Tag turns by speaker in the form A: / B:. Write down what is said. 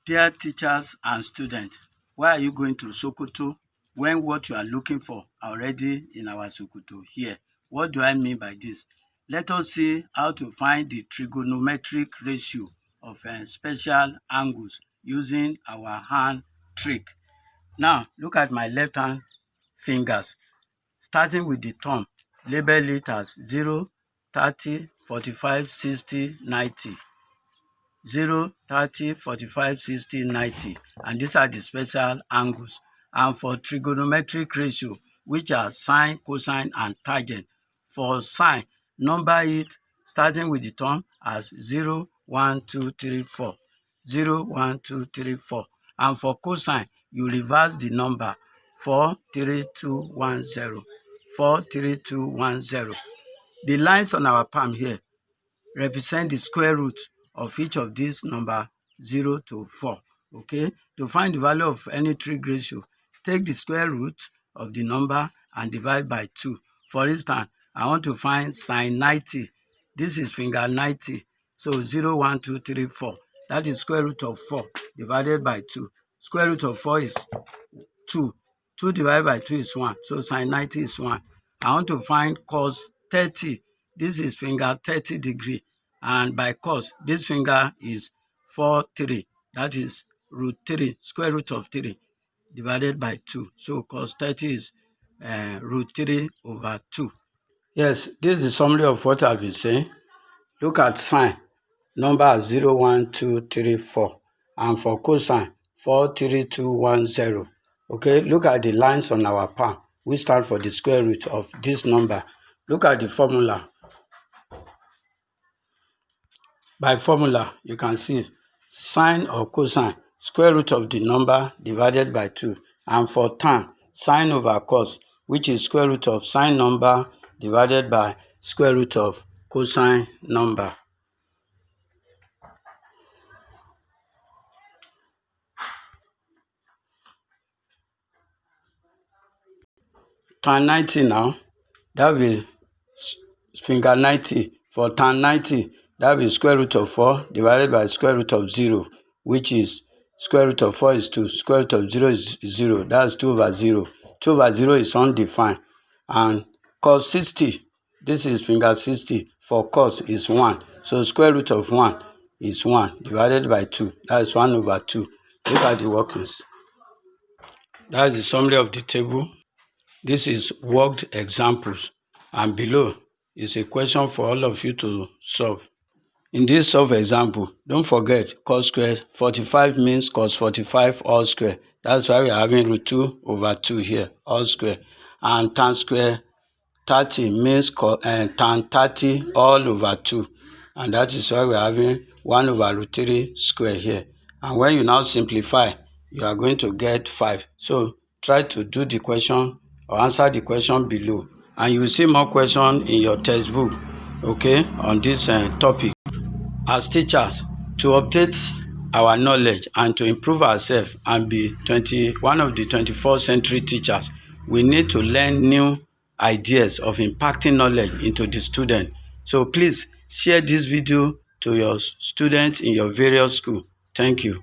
A: Dear teachers and students, why are you going to Sokoto when what you are looking for are already in our Sokoto here? What do I mean by this? Let us see how to find the trigonometric ratio of special angles using our hand trick. Now, look at my left hand fingers. Starting with the thumb, label it as 0, 30, 45, 60, 90. 0, 30, 45, 60, 90, and these are the special angles. And for trigonometric ratio, which are sine, cosine, and tangent. For sine, number it starting with the thumb as 0, 1, 2, 3, 4. 0, 1, 2, 3, 4. And for cosine, you reverse the number 4, 3, 2, 1, 0. 4, 3, 2, 1, 0. The lines on our palm here represent the square root of each of these number 0 to 4. Okay, to find the value of any trig ratio, take the square root of the number and divide by 2. For instance, I want to find sine 90. This is finger 90. So 0, 1, 2, 3, 4. That is square root of 4 divided by 2. Square root of 4 is 2. 2 divided by 2 is 1. So sine 90 is 1. I want to find cos 30. This is finger 30 degree. And by cos, this finger is 4, 3. That is root 3, square root of 3 divided by 2. So cos 30 is root 3 over 2. Yes, this is the summary of what I've been saying. Look at sine, number 0, 1, 2, 3, 4. And for cosine, 4, 3, 2, 1, 0. Okay, look at the lines on our palm. We start for the square root of this number. Look at the formula. By formula, you can see sine or cosine, square root of the number divided by 2. And for tan, sine over cos, which is square root of sine number divided by square root of cosine number. Tan 90 now, that will be finger 90. For tan 90, that will be square root of 4 divided by square root of 0, which is square root of 4 is 2. Square root of 0 is 0. That's 2 over 0. 2 over 0 is undefined. And cos 60, this is finger 60. For cos is 1. So square root of 1 is 1 divided by 2. That is 1 over 2. Look at the workings. That is the summary of the table. This is worked examples. And below is a question for all of you to solve. In this solve example, don't forget cos squared 45 means cos 45 all square. That's why we are having root 2 over 2 here, all square. And tan square 30 means tan 30 all over 2. And that is why we are having 1 over root 3 square here. And when you now simplify, you are going to get 5. So try to do the question or answer the question below. And you will see more questions in your textbook, okay, on this topic. As teachers, to update our knowledge and to improve ourselves and be one of the 21st century teachers, we need to learn new ideas of impacting knowledge into the student. So please share this video to your students in your various schools. Thank you.